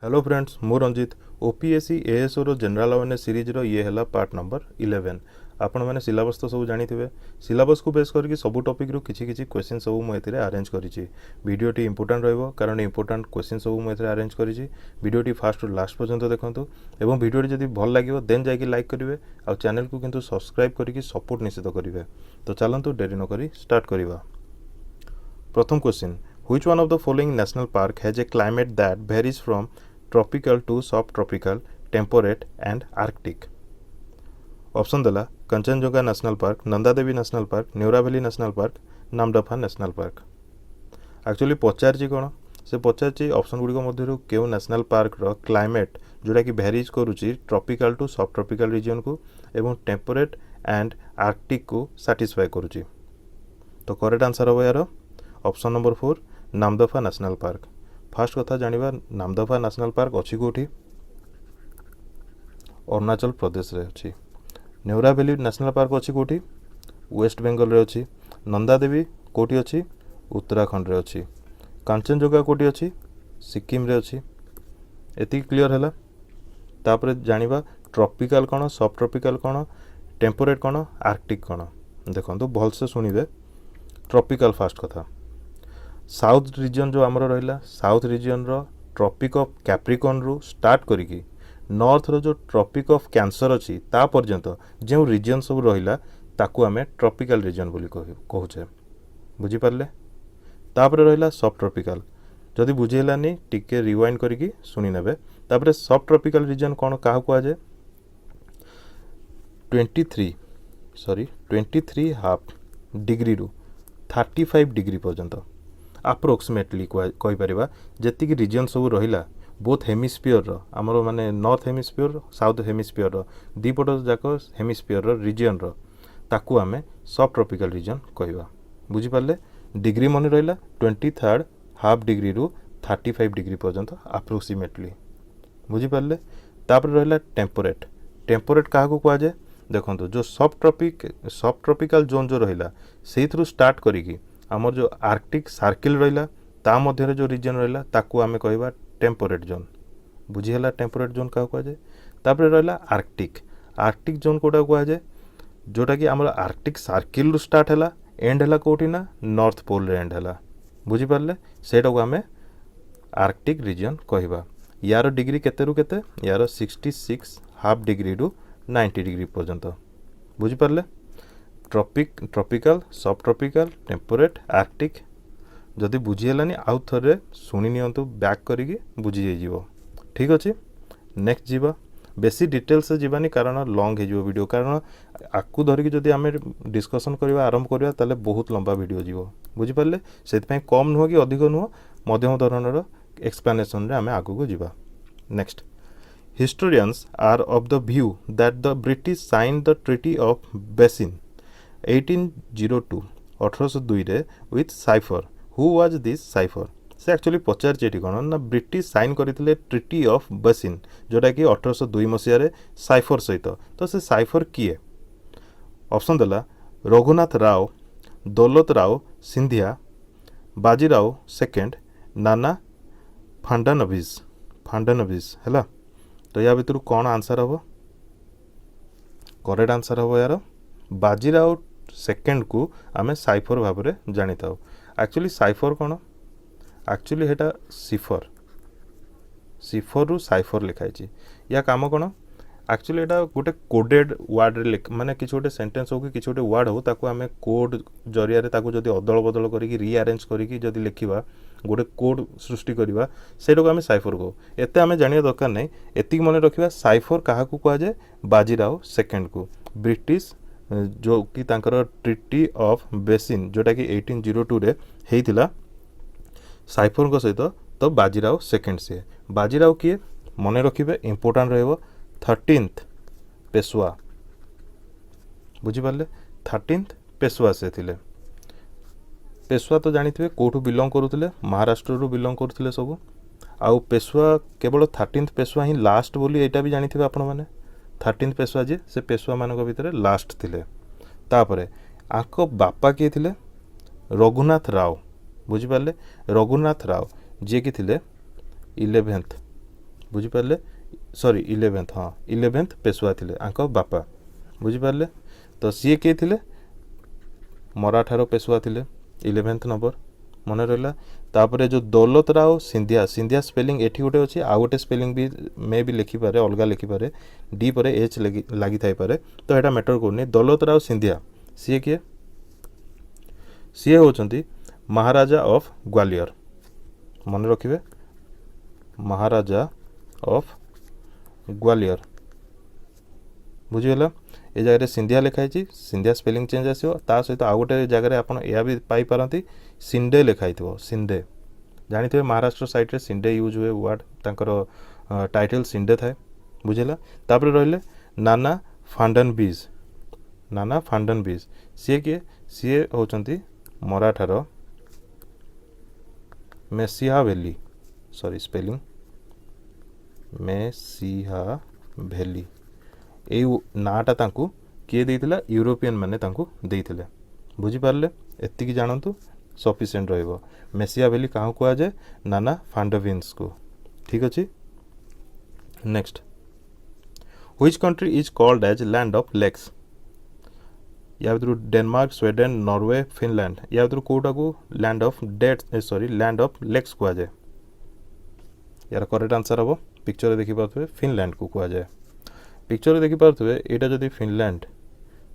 Hello friends मु Ranjit OPSC ASO रो general awareness series रो ये हैला पार्ट नंबर 11 आपण माने सिलेबस तो सब जानिथिबे सिलेबस को बेस करके सब टॉपिक रो किछि किछि क्वेश्चन सब मु एथिरे अरेंज करिछि वीडियोटी इंपोर्टेंट रहइबो कारण इंपोर्टेंट क्वेश्चन सब मु एथिरे अरेंज करिछि वीडियोटी फास्ट टू लास्ट पर्यंत देखंतु एवं वीडियोटी जदि भल लागिवो देन जाई कि लाइक करिवे आ चैनल को किंतु सब्सक्राइब करके सपोर्ट निश्चित करिवे तो चलंतु देरी न करी स्टार्ट करिवा प्रथम question Which one of the following national park has a climate that varies from tropical to subtropical, temperate and arctic? Option देला Kangchenjunga national park, Nanda Devi national park, Neora Valley national park, Namdapha national park. Actually पचारची कौन से पचारची option गुड़िक मध्य क्यों national park रो climate जोटा कि भेरीज करुच्ची tropical to सब tropical region को एवं टेम्परेट एंड आर्कटिक को साटिस्फाई करुच्ची. तो करेक्ट आंसर हम यार option number 4 Namdapha national park. Fast कथा जानिबा नामदफा नेशनल पार्क अच्छी कोठी अरुणाचल प्रदेश रे अछि. न्यूरावेली नेशनल पार्क अच्छी कोठी वेस्ट बेंगल रे अछि. नंदा देवी कोठी अछि उत्तराखंड रे अछि. कांचनजंगा कोठी अछि सिक्किम रे अछि. एति क्लियर हैला. तापर जानिबा ट्रॉपिकल कोन सब ट्रॉपिकल कोन टेम्परेट कोन आर्कटिक कोन देखंतु भल से सुनिबे. ट्रॉपिकल फास्ट कथा साउथ रीजन जो आमर रहा साउथ रीजन रो ट्रॉपिक ऑफ कैप्रिकॉन रु स्टार्ट करिकी नॉर्थ रो जो ट्रॉपिक ऑफ कैंसर अच्छी ता पर्यंत जो रीजन सब रहिला ताकू आमे ट्रॉपिकल रीजन बोली कहूचे. बुझी पारले. तापर रहिला सब ट्रॉपिकल जदि बुझेलानी टिके रिवाइंड करिकी सुनी नेबे. तापर सब ट्रॉपिकल रीजन कोन काहा को आजे 23 हाफ डिग्री रु 35 डिग्री पर्यंत अप्रोक्सीमेटली कहि परिबा जेतिक रीजन सब रहिला बोथ हेमिस्फीयर रो हमरो माने नॉर्थ हेमिस्फीयर साउथ हेमिस्फीयर रो दीपट जाक हेमिस्फीयर रो रीजन रो ताकू आमे सब ट्रॉपिकल रीजन कहबा. बुझी पारले. डिग्री मन रहिला 23 हाफ डिग्री रु 35 डिग्री पर्यंत अप्रोक्सीमेटली. बुझी पारले. तापर रहिला टेम्परेट. टेम्परेट काहा को कहा जाय देखंतु जो सब ट्रॉपिकल जोन जो रहिला सेहि थ्रू स्टार्ट करिकी आमर जो आर्कटिक सर्किल रहिला ता मध्य जो रीजन रहिला ताकू आमे कहबा टेम्परेट जोन. बुझी हला टेम्परेट जोन का कहा जाय. तापर रहिला आर्कटिक. आर्कटिक जोन कोटा कहा जाय जोटा कि आमर आर्कटिक सर्किल रु स्टार्ट हला एंड हला कोठी ना नॉर्थ पोल रे एंड हला. बुझी पारले. सेटा को आमे आर्कटिक रीजन कहबा. यार डिग्री केते रु केते यार 66 हाफ डिग्री रु 90 डिग्री पर्यंत. बुझी पारले. ट्रॉपिकल सब ट्रॉपिकल टेम्परेट आर्कटिक जदि बुझीगलानी आउ थरे शुणी नियंतु बैक करिकी बुझी जाइजिवो. ठीक अच्छे. नेक्स्ट जीवा बेसी डिटेल्स जीवानी कारण लॉन्ग हो वीडियो कारण आकु धरिकी जदि आमे डिस्कशन करवा आरंभ करवा ताले बहुत लंबा वीडियो जीवो. बुझी पारले. सेति कम नुह कि अधिक नुह मध्यम धरणर एक्सप्लेनेशन रे आमे आगु को जीवा. Next historians are of the view that the British signed the Treaty of Basin 1802 1802 रे with Cipher. Who was this Cipher? से एक्चुअली पचार चेटी कौन ना ब्रिटिश साइन करथिले ट्रिटी ऑफ बेसिन जोटा कि 1802 मसीह रे साइफर सहित. तो से साइफर किए ऑप्शन देला रघुनाथ राव, दौलत राव सिंधिया, बाजीराव सेकेंड, नाना फांडानविस हैला. तो या भितर कौन आंसर हम करेक्ट आंसर हम यार बाजीराव सेकेंड को आमे साइफर भाव में जानी था. एक्चुअली साइफर कौन एक्चुअली हेटा सिफर रु साइफर लिखाई. या काम कौन एक्चुअली एटा गोटे कोडेड वर्ड रे माने किछ गोटे सेंटेंस हो कि किछ गोटे वर्ड हो ताको आमे कोड जरिया रे ताको जदी अदल बदल करिकी रीअरेंज करिकी जदी लिखिबा गोटे कोड सृष्टि करिबा सेटा को आमे साइफर को एते आमे जानिया दरकार नै. एतिक मन रखिबा साइफर काहा को कहा जाय बाजीराव सेकेंड को ब्रिटिश जो कि तांकर ट्रिटी ऑफ बेसिन जोटा कि 1802 रे हेइतिला साइफर को सहित. तो बाजीराव सेकेंड से बाजीराव किए मन रखिबे इंपोर्टेंट रहइबो 13th पेशवा. बुझी पारले. 13th पेशवा से थिले. पेशवा तो जानी थे कौटू बिलंग करुले महाराष्ट्र रु बिलंग करुले सब. आउ पेशवा केवल 13th पेशवा ही लास्ट बोली एटा भी जानी थे आपण माने. 13th पेशवा जे से पेशवा मानक भितर लास्ट थिले. तापरे आको बापा किए थिले रघुनाथ राव. बुझी पारले. रघुनाथ राव जे कि थिले 11th बुझिपारे सॉरी 11th हाँ 11th पेशवा थिले आंक बापा बुझिपारे तो सी किए थिले मराठार पेशवा थिले 11th नंबर मन रहा तापर जो दौलत राव सिंधिया सिंधिया स्पेलिंग एठी गोटे अच्छी आउ गोटे स्पेलिंग भी मे भी लिखिपारे अलग लिखिपारे डी पर एच लगी थाई पारे तो यहाँ मैटर करनी दौलत राव सिंधिया सी किए सी होचंती महाराजा ऑफ ग्वालियर मन रखिए महाराजा ऑफ ग्वालियर बुझीगला ए जगह सिंधिया लिखाई सिंधिया स्पेलिंग चेंज आसो ता सहित आउ गोटे जगह आपड़ यह भी पाइपारती सिंडे लिखाई सिंडे जानी महाराष्ट्र साइड रे सिंडे यूज हुए वर्ड तांकर टाइटल सिंडे थाए बुझेला तापर रहिले नाना फांडनबीज नाना फांडनबीज सी किए सी होचंती मराठार मेसिहा वैली सॉरी स्पेलिंग मेसिहा वैली ए नाटा तांकू किए देइथिला यूरोपियन माने तांकू देइथिले बुझिपारले एतिकी जानतु सफिशिएंट रहिबो मेसिया वैली कहाँ कुआ जाए नाना फांडविन्स को ठीक अच्छे next which country is called as land of lakes या भितर डेनमार्क स्वीडेन नॉर्वे फिनलैंड या भितर कोटा को land of date sorry land of lakes कुआ जाए यार करेक्ट आंसर हम पिक्चर देखि पारे फिनलैंड को कुआ जाए पिक्चर देखि पारे यहाँ जदि फिनलैंड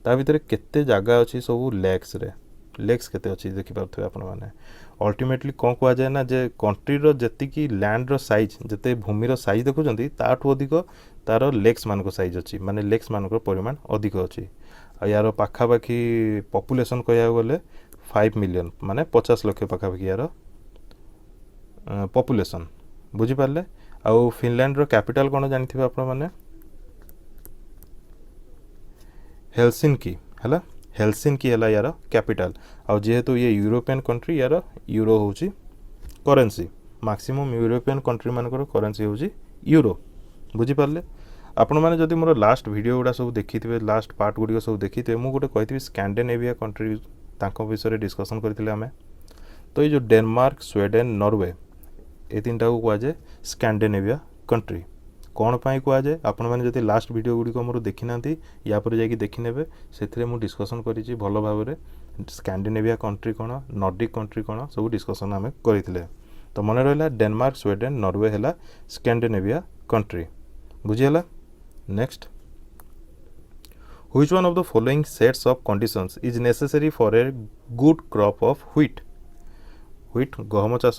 ता भितर केते जगह अच्छी सब लेक्स रे लेक्स केते अच्छी देखि पारे आपण मैंने अल्टीमेटली कौन कह जाए ना जे कंट्रीर जी लैंड साइज जिते भूमिर साइज देखुं ताठू अधिक तार लेक्स मान साइज अच्छी माने लेक्स मान परिमाण अधिक अच्छी यार पाखापाखि पॉपुलेशन कह गले 5 मिलियन माने 50 लाख पाखापाखि यार पॉपुलेशन बुझिपारे आउ फिनलैंड रो कैपिटल कौन जानी आप हेलसिंकी है हेलसिंकी है यार कैपिटल आउ जेहेतु ये यूरोपियन कंट्री यार यूरो होची करेन्सी मैक्सिमम यूरोपियन कंट्री मानकर करेन्सी होची यूरो बुझिपारे आपण मैंने जदि मोर लास्ट वीडियो गुड़ा सब देखी लास्ट पार्ट गुड़िक सब देखी थे मुझे कही स्कैंडिनेविया कंट्री तांको विषय डिस्कसन करते आम तो ये जो डेनमार्क स्वीडेन नॉर्वे ये तीन टाक कह जाए स्कैंडिनेविया कंट्री कौन पाई कह जाए आपण मैंने जब लास्ट वीडियो गुड़िक मोर देखी ना या पर जाकि देखने से मुझे डिस्कसन करी भल भाव में स्कैंडिनेविया कंट्री कौन नॉर्डिक कंट्री कौन सब डिस्कसन आम करते तो मन रहा डेनमार्क स्वीडेन नॉर्वे है स्कैंडिनेविया कंट्री बुझीगला next which one of the following sets of conditions is necessary for a good crop of wheat wheat गहम चाष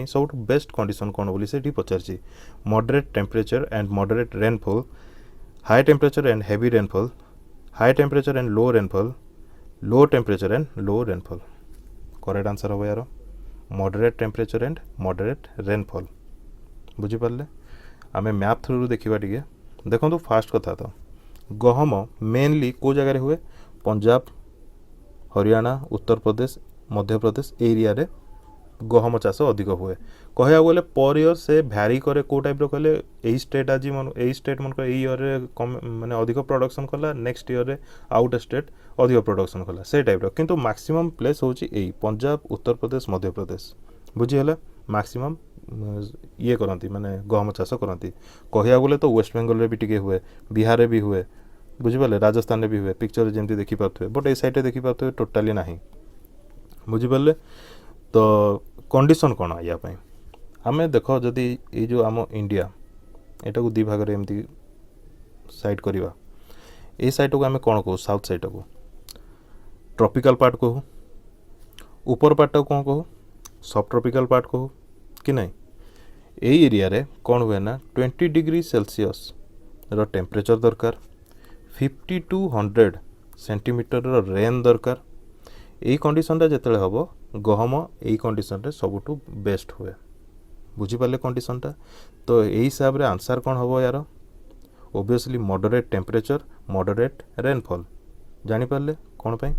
सब बेस्ट कंडीशन कौन बोली से पचार moderate temperature and moderate rainfall high temperature and heavy rainfall high temperature and low rainfall low temperature and low rainfall correct answer हम यार moderate temperature and moderate rainfall बुझिपारे आम मैप थ्रू देखा टे देखो तो फास्ट कथा तो गहम मेनली को जगह हुए पंजाब हरियाणा उत्तर प्रदेश मध्य प्रदेश एरिया रे गहम चाष अधिक हुए कह गले पर इयर से भ्यारी करे को टाइप कहले यही स्टेट आज यही स्टेट मन इयर माने अधिक प्रोडक्शन कला नेक्स्ट इयर रे आउट स्टेट अधिक प्रोडक्शन कला से टाइप किंतु मैक्सिमम प्लेस होची एई पंजाब उत्तर प्रदेश मध्य प्रदेश बुझीगला मैक्सिमम ये करती माने गहम चाष करती कह गले तो वेस्ट बेंगल रे भी टिके हुए बिहार रे भी हुए बुझिपारे राजस्थान रे भी हुए पिक्चर जमी देखी पारे बट ए साइड देखी पारे टोटाली ना बुझिपारे तो कंडीशन कौन या आम देख जदि ये जो आम इंडिया यहाँ को दी भाग एमती साइड करवा ये साइड को आम कौन कहू साउथ साइड को ट्रॉपिकल पार्ट कहू ऊपर पार्ट कौन कहू सब ट्रॉपिकल पार्ट कहू कि नहीं यही एरिया रे कौन हुए ना 20 डिग्री सेल्सियस रो टेम्परेचर दरकार 50 to 100 सेंटीमीटर रो रेन दरकार यही कंडीशन जिते हम गहम यही कंडीशन रे सबुठू बेस्ट हुए बुझीपारे कंडीशन टा तो यही हिसाब रे आंसर कौन हम यार obviously moderate temperature moderate rainfall जानीपारे कौन पाई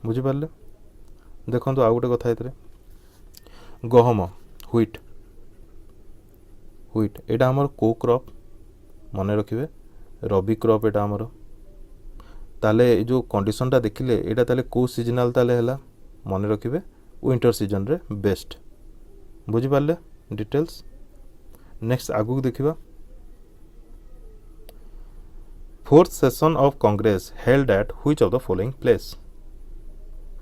बुझीपारे देखो आउ गोटे कथा ये गहम व्हीट व्हीट एटा हमर को क्रॉप मन रखिए रबी क्रॉप एटा हमर ताले जो कंडीशन टा देखिले एटा ताले को सीजनल ताले हला मन रखिए विंटर सीजन रे बेस्ट बुझी पारले डिटेल्स नेक्स्ट आगु देखिबा fourth session of Congress held at which of the following place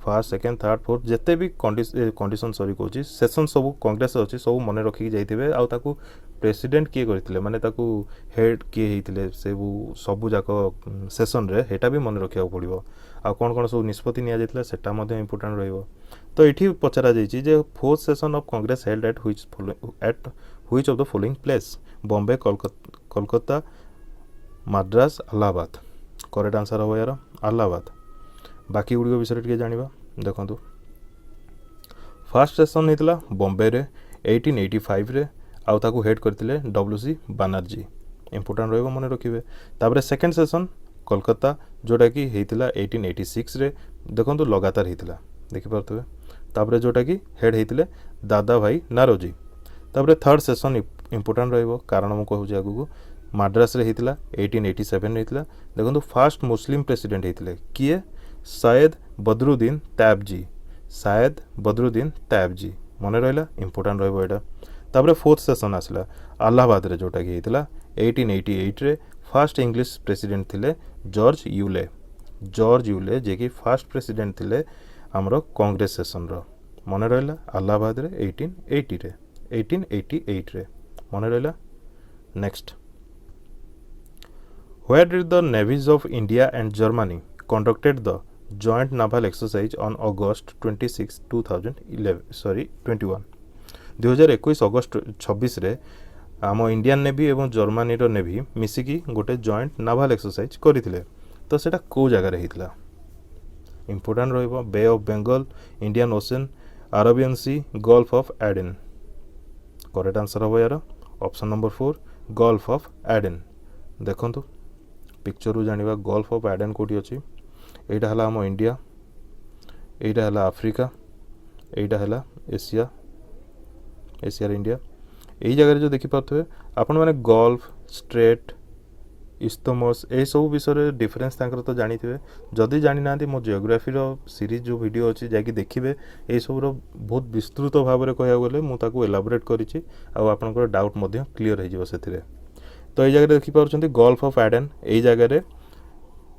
first second third fourth जिते भी कंडीशन सॉरी कहूँ सेशन सब कांग्रेस अच्छी सब मन रखिक जाइए आउ ताकू प्रेसिडेंट किए करते माने ताकू हेड किए होते से सबू जाक सेशन रे हेटा भी मन रखा पड़ो आ कौन कौन सब निष्पत्ति नि जाइए सेटा इंपोर्टेंट रहिबो तो ये पचरा जाइए fourth session of Congress held at which of the following place Bombay Kolkata Madras Allahabad correct answer हम यार इलाहाबाद बाकी गुड़िक विषय टे जाना देखो फर्स्ट सेशन होता बॉम्बे रे 1885 रे आउ ताकू हेड करते WC बनर्जी इंपोर्टेंट रहिबो मन रखिए तापर सेकेंड सेशन कोलकाता जोटा कि होता 1886 रे देखो लगातार होता देखिपे तापर जोटा कि हेड होते दादा भाई नारोजी तापर थर्ड सेशन इंपोर्टेंट रहिबो कारण मु कहूँ आगू मद्रास रे होता 1887 होता देखो फास्ट मुस्लिम प्रेसिडेंट होते किए सैयद बदरुद्दीन तैयबजी शायद बदरुद्दीन तैयबजी मन रहा इंपोर्टेंट रहिबो एटा तापर फोर्थ सेशन आसला इलाहाबाद रे जोटा कि होता 1888 रे फास्ट इंग्लिश प्रेसिडेंट थिले जॉर्ज यूले जे कि फास्ट प्रेसिडेंट थिले हमरो कांग्रेस सेशन रो मन रहा इलाहाबाद रे 1888 रे मन रहा next Where did the navies of India and Germany conducted the joint naval exercise on August 26, 2021? 2021 अगस्त 26 रे आम इंडियन नेवी एवं जर्मनी रो नेवी मिसिकी गोटे जॉइंट नाभाल एक्सरसाइज करथिले तो सेटा को जगह रे हितला इंपोर्टेंट रहिबो bay of Bengal Indian Ocean Arabian Sea Gulf of Aden correct answer हो यार option number 4 Gulf of Aden देखंतु पिक्चर रू जानिबा गल्फ ऑफ एडेन कोठी अछि एटा हला हम इंडिया एटा हला अफ्रीका एटा हला एशिया इंडिया यही जगह जो देखी पारे आपण मैंने गल्फ स्ट्रेट इस्तमस ए सब विषय डिफरेन्स तो जानी थे जदि जानी ना मो जियोग्राफी सीरीज जो वीडियो अच्छी जाकि देखिए ये सब बहुत विस्तृत भाव में कहूँ गले मुझे एलाबोरेट करी आपंकर डाउट क्लीयर हो से तो ये जगह देखिपुं गल्फ ऑफ एडेन यही जगह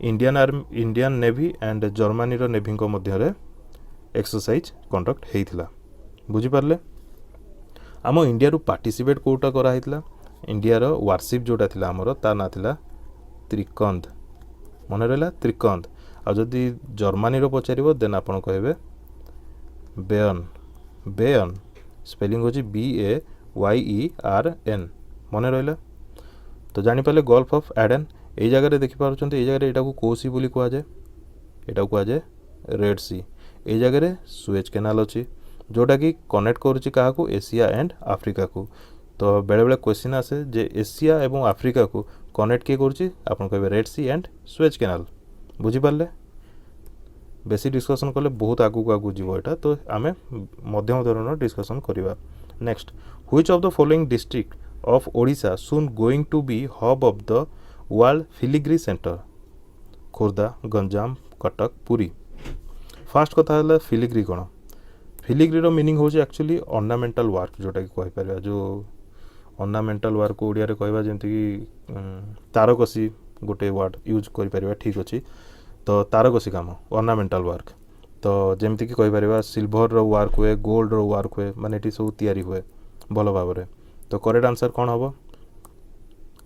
Indian navy and Germany navy मध्य एक्सरसाइज कंडक्ट होता बुझीपारे आम इंडिया पार्टिसिपेट कोटा कराइला इंडिया वारशिप जोटा थिला आमर ता ना थिला त्रिकंद मन रहा त्रिकंद आ जदि जर्मनी पचार देन आपन कहबे बेयन स्पेलिंग होची BAYERN मन रहा तो जानीपारे गल्फ ऑफ एडेन यही जगह देखिपुं ये जगह यहाँ कौ सी बोली कहुए यहाँ कहुए रेड सी यही जगह सुएज केनाल अच्छी जोटा कि कनेक्ट करुच्ची क्या एशिया एंड आफ्रिका को तो बेले बेले क्वेश्चन आसे जे एशिया एवं आफ्रिका को कनेक्ट किए करुच्ची आपन कहबे Red Sea and Suez canal बुझीपारे बेसी डिस्कसन कले बहुत आगू आगू जीव एटा तो आमे मध्यम धरण डिस्कसन करवा next which of the following district of Odisha soon going to be hub of the world filigree centre Khordha Ganjam Cuttack Puri first कथा है फिलिग्री कौन फिलिग्री मीनिंग हूँ एक्चुअली ऑर्नामेंटल वर्क जोटा कि कहीपर जो ऑर्नामेंटल वर्क ओडिया रे कहबा जमती तारकसी गोटे वर्ड यूज कर ठीक अच्छे तो तारकसी काम ऑर्नामेंटल वर्क तो जमती कि कहीपर सिल्वर रो वर्क हुए गोल्ड रो वर्क हुए माने ये सब तैयारी हुए भल भाव में तो करेक्ट आंसर कौन हम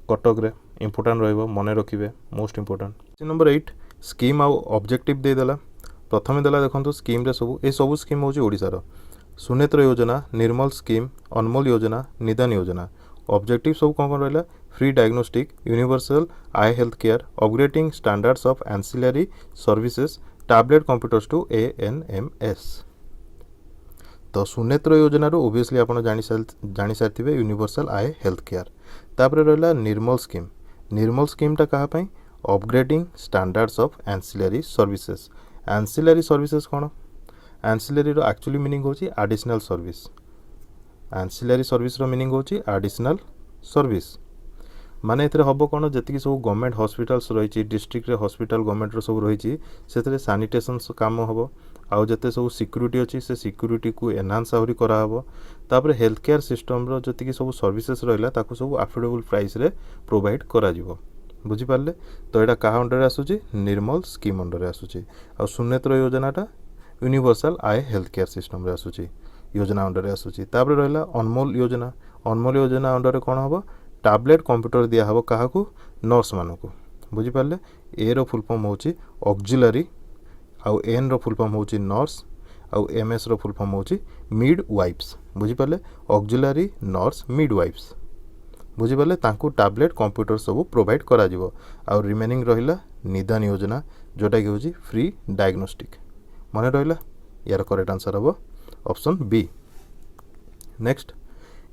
कटक रे इंपोर्टेंट रहिबो मन रखिए मोस्ट इंपोर्टेंट नंबर 8 स्कीम आउ ऑब्जेक्टिव देदेला प्रथम देला देखो स्कीम रे सब ए सब स्कीम हूँ ओडिशार सुनेत्र योजना निर्मल स्कीम अनमोल योजना निदान योजना ऑब्जेक्टिव सब कौन कौन रहा free diagnostic universal eye health care upgrading standards of ancillary services tablet computers to ANMS तो सुनेत्र योजना ओबियसली आप जानी सारी यूनिवर्सल आई हेल्थ केयर तापर रहा निर्मल स्कीमटा क्या upgrading standards of ancillary services कौन एंसिलरी एक्चुअली मीनिंग होची additional service ancillary service meaning होची एडिशनल सर्विस माने एथरे हबो कोन जति सब गवर्नमेंट हॉस्पिटल्स रही डिस्ट्रिक्ट रे हॉस्पिटल गवर्नमेंट रो सब रही से सैनिटेशन काम हबो आउ जते सब सिक्यूरीटी अच्छी से सिक्यूरीटी को एनहांस आहरी कराहब तापर हेल्थ केयर सिस्टम रो जति सब सर्विसेस रहिला ताको सब अफोर्डेबल प्राइस रे प्रोवाइड करा जिवो बुझिपारे तो यहाँ क्या अंडर आसूँ निर्मल स्कीम अंडर आसूँ आ सुनेत्र योजनाटा यूनिवर्सल आय हेल्थ केयर सिस्टम आसूँ योजना अंडर आसूँ रहा अनमोल योजना अंडर कौन हम टैबलेट कंप्यूटर दिया हम क्या नर्स मानक बुझिपारे ए रो फुल फॉर्म हो ऑक्सिलरी आउ एन रो फुल फॉर्म हो नर्स आउ एम एस रो फुल फॉर्म हो मिड वाइफ्स बुझिपारे ऑक्सिलरी नर्स मिड वाइफ्स बुझिपारे तांकू टैबलेट कंप्यूटर सब प्रोवाइड करा जिवो आउ रिमेनिंग रहिला निदान योजना जोटा कि होची फ्री डायग्नोस्टिक मन रहिला यार करेक्ट आंसर हम option B next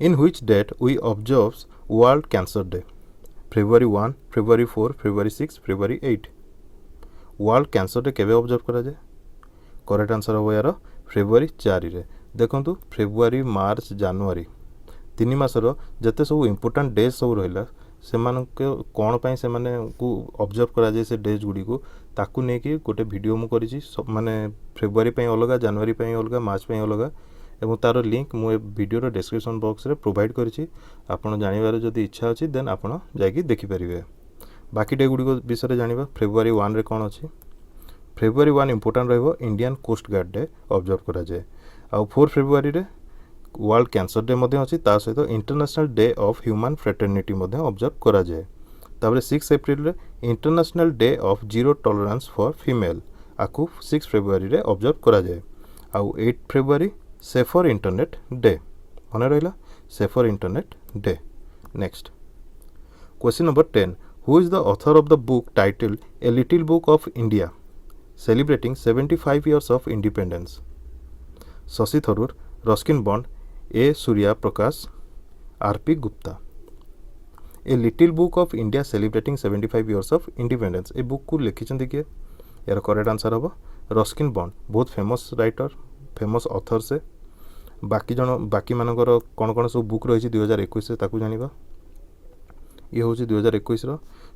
in which date we observes world cancer day February 1 February 4 February 6 February 8 world cancer day केबे ऑब्जर्व करा जाए करेक्ट आंसर हम यार फेब्रुआरी 4 रे देखंतु फेब्रुआरी मार्च जनवरी 3 मासर जते सब इम्पोर्टाट डेज सब रहा से कौन पाई से ऑब्जर्व करा जाए से डेज गुड़ी को ताकू नहीं गोटे वीडियो मु करी माने फेब्रुआरी पे अलग जनवरी पे अलग मार्च पे अलग एवं तार लिंक मु वीडियो डिस्क्रिप्शन बॉक्स रे प्रोवाइड करी आपन जानिबार जदि इच्छा अच्छी देन आपन जाकि देखिपारे बाकी डे गुड़ी विषय जाना फेब्रुआरी 1 रे कौन अच्छी फेब्रुआरी 1 इम्पोर्टाट रहिबो Indian Coast Guard Day observe करा जाए आ 4 फेब्रुआरी रे वर्ल्ड कैंसर डे अच्छी सहित International Day of Human Fraternity observe करा जाए तापर 6 एप्रिल रे International Day of Zero Tolerance for Female आकु 6 फेब्रुआरी रे ऑब्जर्व करा जाए आउ 8 फेब्रुआरी सेफर इंटरनेट डे मन रहा safer internet day next question number 10 who is the author of the book title a little book of India celebrating 75 years of independence Shashi Tharoor Ruskin bond A Surya Prakash RP Gupta a little book of India celebrating 75 years of independence a book को लिखिं किए यार correct answer हम Ruskin bond बहुत famous writer famous author से बाकी मानकर कौन कौन सब बुक रही 2021 जाना ये हूँ 2021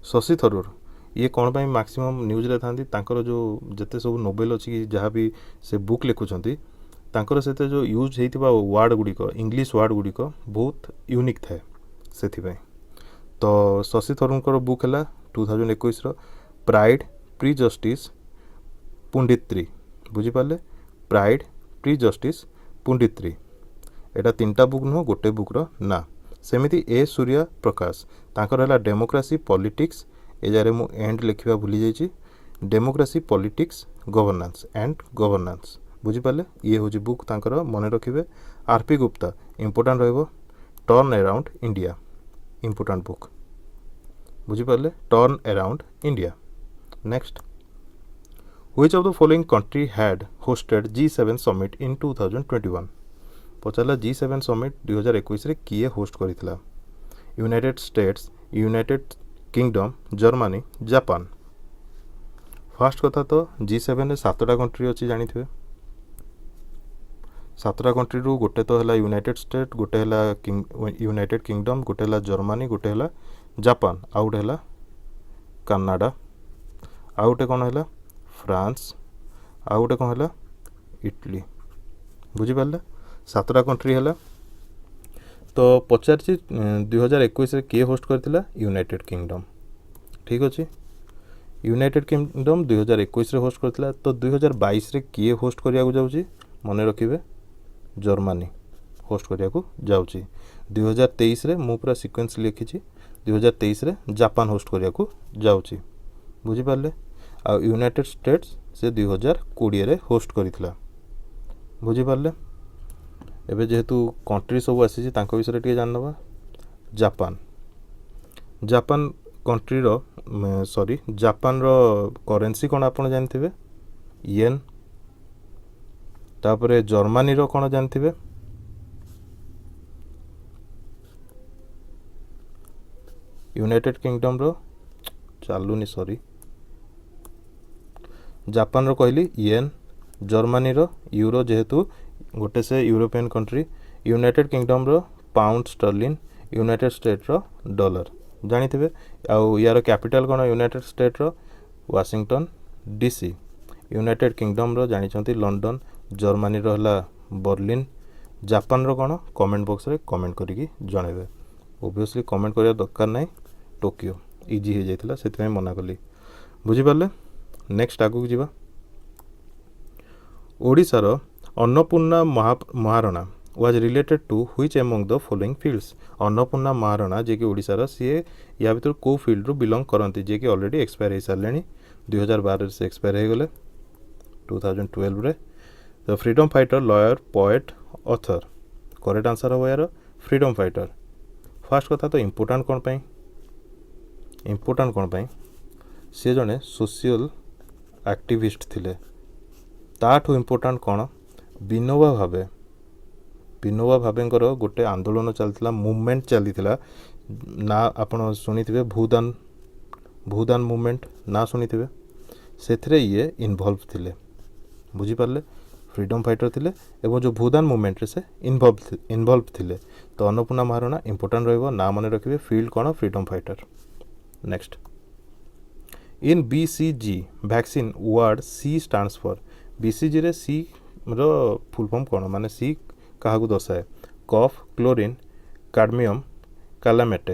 शशि थरूर ये कौन पाई मैक्सिमम न्यूज रे थांती तांकर जो जते सब नोवेल अच्छी जहाँ भी से बुक लिखुंट तांकर से जो यूज होता वार्ड गुड़िक इंग्लिश वार्ड गुड़िक बहुत यूनिक थाए से तो शशि थरूर बुक है 2021 प्राइड प्री जस्टिस पुंडित्री बुझिपारे प्राइड प्री जस्टिस पुंडित्री एटा 3टा बुक नुह गोटे बुक्र ना सेमिति ए सूर्या प्रकाश तांकर है डेमोक्रेसी पॉलिटिक्स ए जारे मु एंड लिखा भूली जाइए democracy politics governance and governance बुझिपारे ये हूँ बुक तांकर मन रखिए आरपी गुप्ता इम्पोर्टाट रहिबो turn around India important book बुझिपारे turn around India next which of the following country had hosted G7 summit in 2021 पचारा G7 समिट 2021 रे किए होस्ट करितला United States United Kingdom Germany Japan first कथा तो G7 रे 7टा country अच्छी जानी थे 7टा कंट्री रू गोटे तो है यूनाइटेड स्टेट गोटे है यूनाइटेड किंगडम गोटे है जर्मनी गोटे है जापान आउ गोटे है कनाडा आउ गोटे कौन है फ्रांस आउ गोटे कौन है इटली बुझिपारे 7टा कंट्री है तो पचार 2021 किए होस्ट करथिला यूनाइटेड किंगडम ठीक अच्छे यूनाइटेड किंगडम 2021 रे होस्ट करथिला तो 2022 रे किए होस्ट करिया जाउची मन रखिए जर्मनी होस्ट करिया जाउची 2023 रे मु पूरा सीक्वेंस लिखिछि 2023 रे जापान होस्ट करिया जाउची बुझिपारे आ यूनाइटेड स्टेट्स से 2020 रे होस्ट करिथिला बुझिपारे एबे जेहेतु कंट्री सब आसी विषय टे जानवा जापान जापान कंट्री रो सॉरी जापान रो करेंसी कौन आप जानते येन तापरे जर्मनी रो कौन जानते यूनाइटेड किंगडम रो चालूनी सॉरी जापान रो कहली येन जर्मनी रो यूरो जेहेतु गोटे से यूरोपियन कंट्री यूनाइटेड किंगडम रो पाउंड स्टर्लिन यूनाइटेड स्टेट रो डॉलर जानी थे आउ यार कैपिटल कौन यूनाइटेड स्टेट रो वाशिंगटन डीसी यूनाइटेड किंगडम रो जानिछंती लंडन, जर्मनी रो हला बर्लिन, जापान रो कोन कमेंट बॉक्स रे कमेंट करिकी जणेबे। ओबियसली कमेंट करिया दरकार नै, टोकियो इजी हो जाइतिला सेति मना कली। बुझी पारले। नेक्स्ट आगु जीवा। ओडिशार Annapurna Maharana was related to which among the following fields? Annapurna Maharana जे कि ओडिशार सी या भीतर को फील्ड रू बिलोंग करती जे कि ऑलरेडी एक्सपायर हो सारे 2012 से एक्सपायर हो गले 2012 रे। The freedom fighter, lawyer, poet, author. Correct answer हो यार फ्रीडम फाइटर। फास्ट कथा तो इम्पोर्टाट कौन पाई, इम्पोर्टाट कौन पाई, सी जड़े सोशल एक्टिविस्ट थिले। ताठू इम्पोर्टाट कौन, विनोबा भावे, विनोबा भावेंकर गोटे आंदोलन चलता, मुवमेंट चलीथिला ना आपण शुणिथिबे, भूदान मुवमेंट ना शुणिथिबे, सेथिरे ये इनवॉल्व थिले। बुझी पारले। फ्रीडम फाइटर थिले एवं जो भूदान मुवमेंट रे से इनवॉल्व थिले। तो अन्नपूर्णा महाराणा इंपोर्टेंट रहइबो, ना माने रखिबे फील्ड कोन freedom fighter. Next, in BCG vaccine word C stands for. BCG रे सी रो फुल फॉर्म कोन, माने सी क्या दर्शाए, कफ, क्लोरीन, काडमियम, कैलामेटे।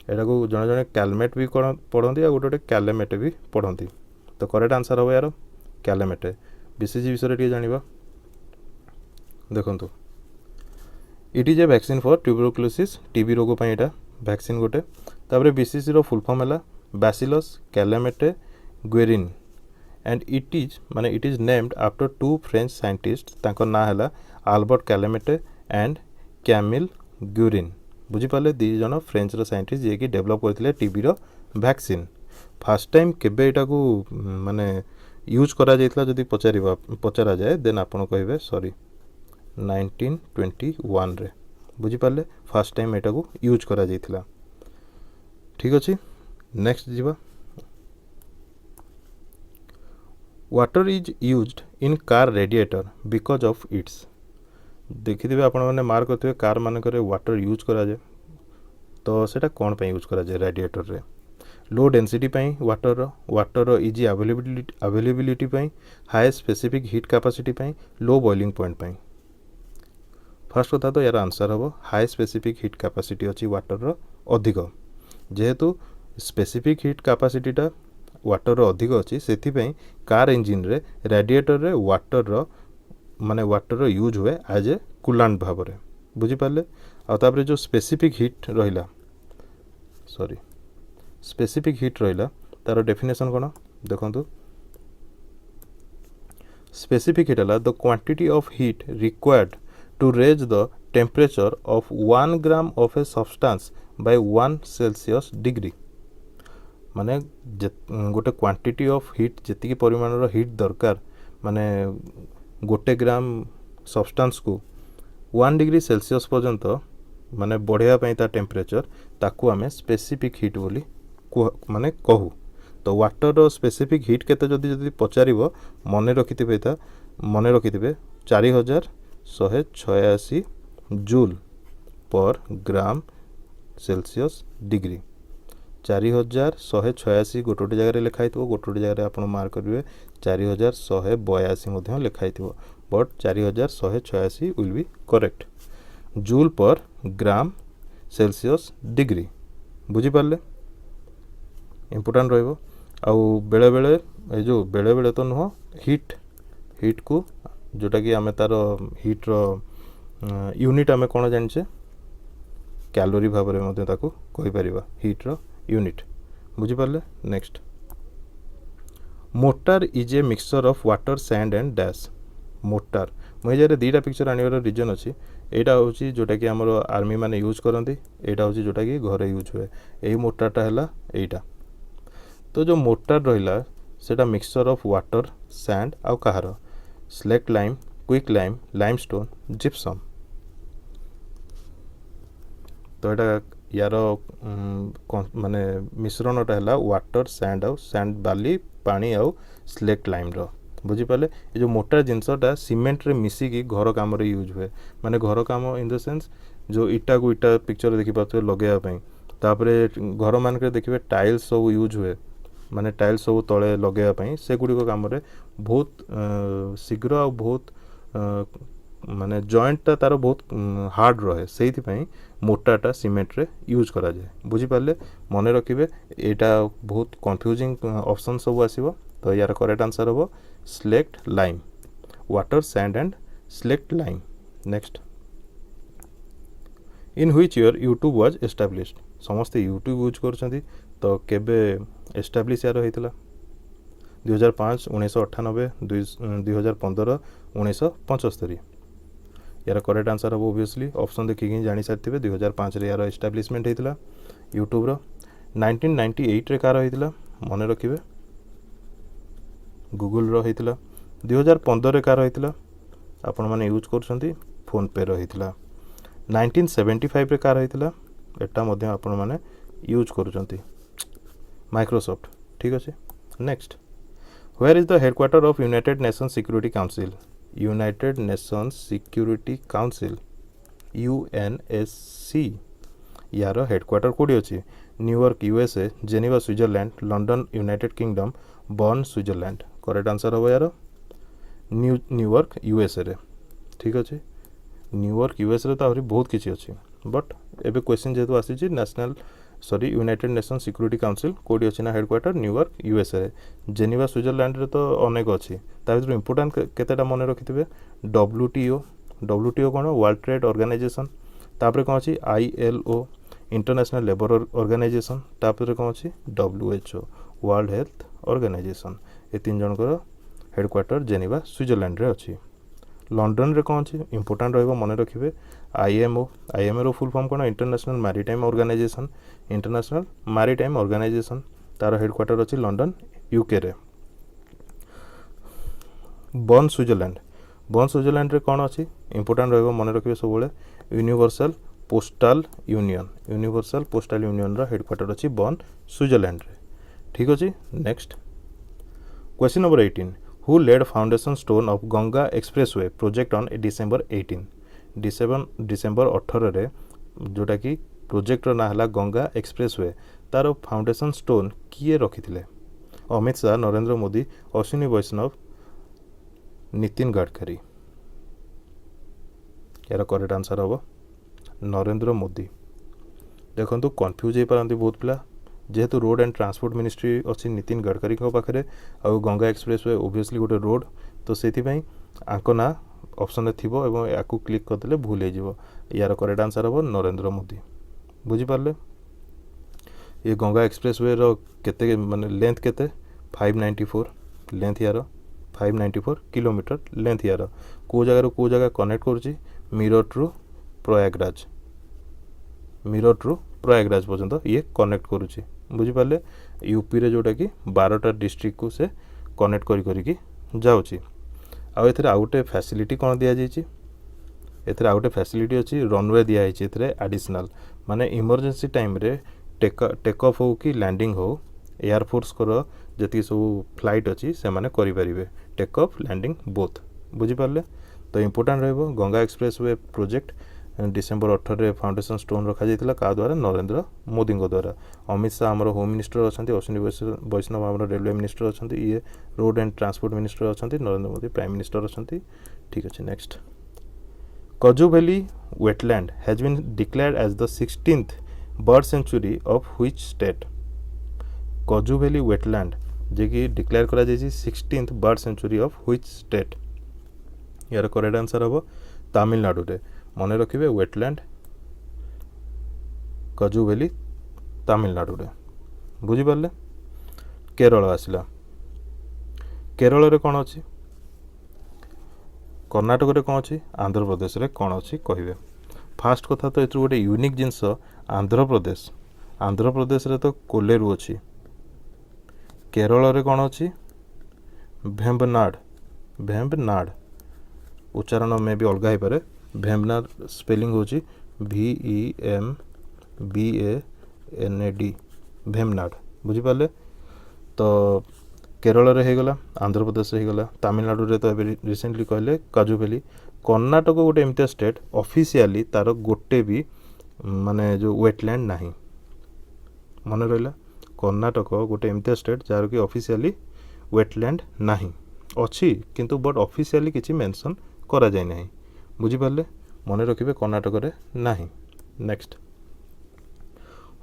एटा को जड़े जड़े कैलमेट भी पढ़ती आ गोटे कैलेमेटे भी पढ़ती। तो करेक्ट आंसर हम यार कैलेमेटे। बीसीजी विषय टे जाना देखु, it is a vaccine for tuberculosis, TB रोग पर यहाँ वैक्सीन गोटे। तापर बीसीजी रो फुल फॉर्म है bacillus Calmette Guerin and it is named after two French scientist, तांकर ना है Albert Calmette and Camille Guerin. बुझीपारे, दी जन फ्रेंच रो साइंटिस्ट जे कि डेभलप करथिले टीबी रो वैक्सीन। फास्ट टाइम केबे एटा को माने यूज करा जाइतला जदि पचारा जाए देन आपण कहिबे सॉरी 1921 रे। बुझीपारे, फास्ट टाइम एटा को यूज करा जाइतला। ठीक अछि, नेक्स्ट जीवा। Water is used in car radiator because of its. देखिथे आपण मैंने मार्क करते कार मानक वाटर यूज करा जाए, तो सेटा कौन पे यूज करा जाए रेडिएटर रे। लो डेंसिटी पाई वाटर इजी अवेलेबिलिटी पाई, हाई स्पेसिफिक हीट कैपेसिटी पाई, लो बॉइलिंग पॉइंट पाई। फर्स्ट कथा तो यार आंसर हम हाई स्पेसिफिक हीट कैपेसिटी अच्छी वाटर अधिक, जेहेतु स्पेसिफिक हीट कैपेसिटीटा वाटर अधिक अच्छी से कार इंजिन रे रेडिएटर रे वाटर माने वाटर यूज हुए एज ए कूलांट भाव में। बुझीपारे। आउे जो स्पेसिफिक हीट रहा सॉरी स्पेसिफिक हीट रहा तार डेफिनेशन कौन देखो, स्पेसिफिक हीट है the quantity of heat required to raise the temperature of 1 gram of a substance by 1 Celsius degree. माने गोटे क्वांटिटी ऑफ हीट जी परिमाण हीट दरकार माने गोटे ग्राम सब्सटेंस को 1 डिग्री सेल्सियस पर्यंत माने बढ़िया ता टेम्परेचर ताकू आमे स्पेसिफिक हीट बोली माने कहू। तो वाटर स्पेसिफिक हीट केते जदि पचारिबो मन रखिथिबे 4186 joule per gram Celsius degree. 4186 गोटे जगह लिखाई गोटे जगह आप मार्क करेंगे 4182 लिखाई, but 4186 will be correct. Joule per gram Celsius degree. बुझीपारे, इम्पोर्टाट रहिबो। आउ बेले बेले जो बेले बेले तो नुह हीट को जोटा कि आमे तार हीट रो यूनिट आमे कोन जानिछे कैलोरी भाव में कहि परिबा हीट रो यूनिट। बुझीपारे। Next, mortar is a mixture of water sand and dash. Mortar मुझे दुईटा पिक्चर आनिबार रिजन अच्छी। यहाँ हूँ जोटा कि आमर आर्मी मैंने यूज करती, यहाँ हूँ जोटा कि घरे यूज हुए। यही मोटारटा है यहीटा। तो जो मोटार रहा सेटा मिक्सचर ऑफ वाटर सैंड आउ कहार slaked lime, quick lime, limestone, gypsum. तो यहाँ यार माने मिश्रणटा है वाटर सैंड आउ सैंड बाली पानी आउ स्लेक्ट लाइम रो। बुझीपारे, ये जो मोटा जिनसटा सीमेंट रे मिसिकी घर काम यूज हुए। माने घर काम इन द सेंस जो इटा को इटा पिक्चर देखी पाते लगेगा तापर घर मान देखिए टाइल्स सब यूज हुए माने टाइल सब तले लगे सेगुड़ी कम बहुत शीघ्र आ बहुत माने जॉइंटा तार बहुत हार्ड रहे से मोटाटा सीमेंट रे यूज करा जाए बुझी पारे मन रखिए यहाँ बहुत कंफ्यूजिंग ऑप्शन सब आसीबो तो यार करेक्ट आंसर हम slaked lime water sand and slaked lime next in which year YouTube was established समस्ते यूट्यूब यूज कर तो केबे एस्टाब्लिश यार होता 2005 1998 2015 1975 यार करेक्ट आंसर हम ओबियसली ऑप्शन देखिए जानी सारी 2005 रे यार एस्टाब्लिशमेंट होता यूट्यूब रो 1998 रे कार होता मन रखिए गूगल रो होता 2015 रे कार होता आपण मैंने यूज कर फोन पे रो होता 1975 रे कार होता एटा मध्य आपण मैंने यूज कर माइक्रोसॉफ्ट ठीक अच्छे next where is the headquarter of United Nations Security Council United Nations Security Council UNSC यार हेडक्वार्टर कोडी अच्छी New York USA Geneva Switzerland London United Kingdom Bern Switzerland correct answer हम यार न्यूयॉर्क USA रे ठीक अच्छे न्यूयॉर्क US रे तो आहरी बहुत किसी अच्छी बट एबे क्वेश्चन जेहेतु आसी national sorry United nation security council कोडी अच्छी ना हेडक्वार्टर न्यूयॉर्क USA रे जेनेवा स्विट्जरलैंड रे तो अनेक अच्छी ता भीतर इंपोर्टेंट केतेटा मन रखिथिबे WTO कौन वर्ल्ड ट्रेड ऑर्गेनाइजेशन तापर कौन अच्छी ILO इंटरनेशनल लेबर ऑर्गेनाइजेशन तापर कौन अच्छी WHO वर्ल्ड हेल्थ ऑर्गेनाइजेशन ये तीन जनकर हेडक्वार्टर जेनेवा स्विट्जरलैंड रे अच्छी लंडन रे कौन अच्छी इंपोर्टेंट रहिबो मन रखिबे IMO रो फुल फॉर्म कौन इंटरनेशनल मैरीटाइम ऑर्गेनाइजेशन तार हेडक्वार्टर अच्छी लंडन UK रे बर्न स्विट्जरलैंड रे कौन अच्छी इंपोर्टेंट रहिबो मन रखिबे सब बेले यूनिवर्सल पोस्टल यूनियन रो हेडक्वार्टर अच्छी बर्न स्विट्जरलैंड रे ठीक अच्छे next question number 18 who laid foundation stone of Ganga expressway project on December 18 रे जोटा कि प्रोजेक्ट ना है गंगा एक्सप्रेसवे तार फाउंडेशन स्टोन किए रखी अमित शाह नरेंद्र मोदी अश्विनी वैष्णव नितिन गडकरी यार करेक्ट आंसर हम नरेंद्र मोदी देखो कन्फ्यूज हो पारती बहुत पिला जेहेतु रोड एंड ट्रांसपोर्ट मिनिस्ट्री अच्छी नितिन गडकरी पाखे आउ गंगा एक्सप्रेसवे ओबियसली गोटे रोड तो से आंक ना ऑप्शन थी या क्लिक करदे भूल हो यार करेक्ट आंसर हम नरेंद्र मोदी बुझीपारे ये गंगा एक्सप्रेसवे रो केते माने लेंथ केते 594 लेंथ यार 594 किलोमीटर लेंथ यार को जगह कनेक्ट करुच्ची मीरठ रु प्रयागराज पर्यंत ये कनेक्ट करुच्ची बुझीपारे यूपी रे जोटा कि 12टा डिस्ट्रिक्ट को से कनेक्ट करी जाउची आउ एथरे आउटे फैसिलिटी कौन दिया जाइए एथरे आउटे फैसिलिटी अच्छी रनवे दिया है एडिशनल माने इमरजेंसी टाइम रे टेक ऑफ हो कि लैंडिंग हो एयरफोर्स कर जी सब फ्लाइट अच्छी से माने करि परिबे टेक ऑफ लैंडिंग बोथ बुझीपारे तो इंपोर्टेंट रहिबो गंगा एक्सप्रेसवे प्रोजेक्ट डिसेंबर 18 रे फाउंडेशन स्टोन रखा जाइतिला का द्वारा नरेंद्र मोदी द्वारा अमित शाह आमर होम मिनिस्टर अच्छा अश्विनी वैष्णव आमर रेलवे मिनिस्टर अच्छा ये रोड एंड ट्रांसपोर्ट मिनिस्टर अच्छा नरेंद्र मोदी प्राइम मिनिस्टर अच्छा ठीक अच्छे next Kazhuveli wetland has been declared as the 16th bird sanctuary of which state Kazhuveli wetland जे कि डिक्लेयर करा जायछि 16th bird sanctuary of which state यार करेक्ट आंसर हम तमिलनाडु रे मन रखिए वेटलैंड कजू वैली तमिलनाडु रे बुझीपारे केरल आसला केरल रे कौन अच्छी कर्नाटक रे कौन अच्छी आंध्र प्रदेश रे कौन अच्छी कहिबे फास्ट कथा तो ये गोटे यूनिक जिनस आंध्र प्रदेश रे तो कोलेरू अच्छी केरल रे कौन अच्छी भेम्बनाड उच्चारण में भी अलग हो पारे भेम्बनाड स्पेलिंग होची VEMBANAD भेम्बनाड बुझीपारे तो केरल रे होगला आंध्र प्रदेश रे होगला तमिलनाडु रे तो रिसेंटली कहले काजू वैली कर्नाटक गोटे एमती स्टेट ऑफिशियली तार गोटे भी माने जो वेटलैंड नहीं मन रहा कर्णाटक गोटे एमती स्टेट जार कि ऑफिशियली वेटलैंड नहीं अच्छी किंतु बट ऑफिशियली किसी मेंशन करा जाय नहीं बुझी पारले मन रखिबे कर्णाटक रे नहीं। Next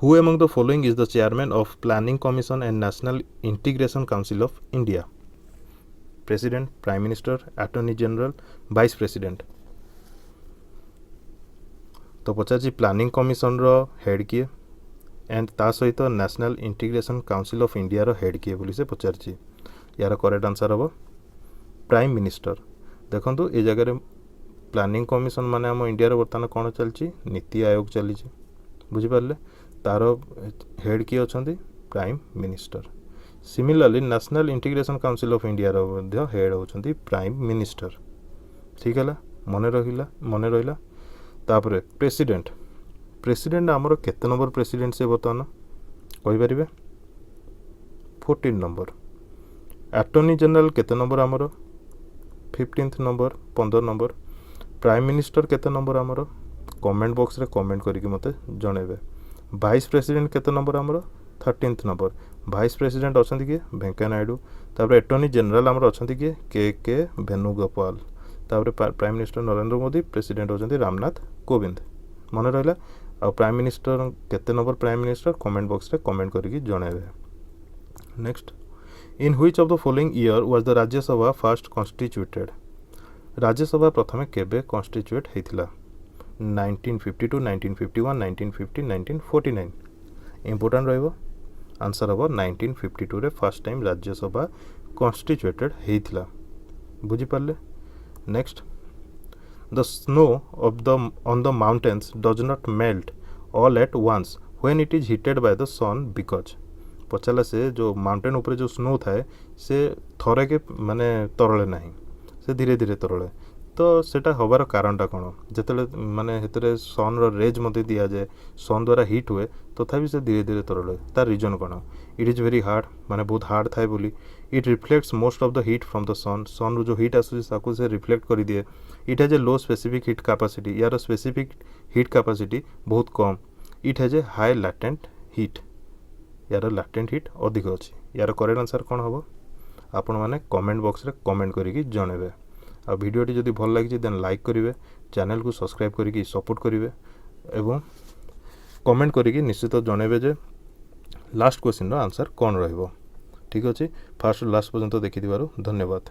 who among the following is the chairman of planning commission and national integration council of India? President, prime minister, attorney general, vice president. तो पचार प्लानिंग कमिशन रो हेड किए एंड ता सहित national integration council of India रो head किए बोली से पचार यार करेक्ट आंसर हम प्राइम मिनिस्टर। देखो ये जगह प्लानिंग कमिशन माने आम इंडिया बर्तमान कौन चलती नीति आयोग चली बुझिपारे तार हेड किए अच्छा prime minister. Similarly national integration council of India रो हेड होती प्राइम मिनिस्टर। ठीक है मन रहा तापर प्रेसिडेंट प्रेसिडेंट आमर केते नंबर प्रेसिडेंट से बर्तमान कहींपर 14 नंबर। अटॉर्नी जनरल केते नंबर आमर 15 नंबर 15 नंबर। प्राइम मिनिस्टर केते नंबर आमर कमेंट बॉक्स रे कमेंट करके मते जणेबे। वाइस प्रेसिडेंट केते नंबर आमर 13 नंबर। वाइस प्रेसिडेंट अच्छा किए वेंकैया नायडू। तापर अटॉर्नी जनरल आमर अच्छा किए के वेणुगोपाल। तापर prime minister Narendra Modi. President होचंती रामनाथ कोविंद। मन रहा आ प्राइम मिनिस्टर केते number prime minister comment box रे कमेंट करके जणेबे। Next in which of the following year was the Rajya Sabha first constituted? Rajya Sabha प्रथमे केबे कॉन्स्टिट्यूट हेतिला? 1952, 1951, 1950, 1949। इंपोर्टेंट रहिबो आंसर हम 1952 रे फर्स्ट टाइम राज्यसभा कॉन्स्टिट्यूटेड हेतिला बुझी पारले। Next the snow of the on the mountains does not melt all at once when it is heated by the sun because पचारा से जो माउंटेन ऊपर जो स्नो थाए से थरे के माने तरले नहीं से धीरे धीरे तरले तो सेटा हबार कारणटा कौन जिते माने हेतरे सन रो रेज मते दिया जाए सन द्वारा हिट हुए तथापि से धीरे धीरे तरले तार रीजन कौन? इट इज वेरी हार्ड माने बहुत हार्ड थाए बोली। It reflects most of the heat from the sun sun रो जो हीट आसुची से रिफ्लेक्ट कर दिए। It has a low specific heat capacity यार स्पेसिफिक हीट कैपेसिटी बहुत कम। It has a high latent heat यार लैटेंट हीट अधिक अच्छी। यार करेक्ट आंसर कौन हम आपण मैंने कमेंट बॉक्स रे कमेंट करके जणेबे। आ वीडियोटी जदि भल लगी देन लाइक करेंगे चैनल को सब्सक्राइब करके सपोर्ट करेंगे एवं कमेंट करके निश्चित जणेबे जे लास्ट क्वेश्चन रो आंसर कौन रहिबो। ठीक अच्छे फास्ट लास्ट पर्यंत देखि धन्यवाद।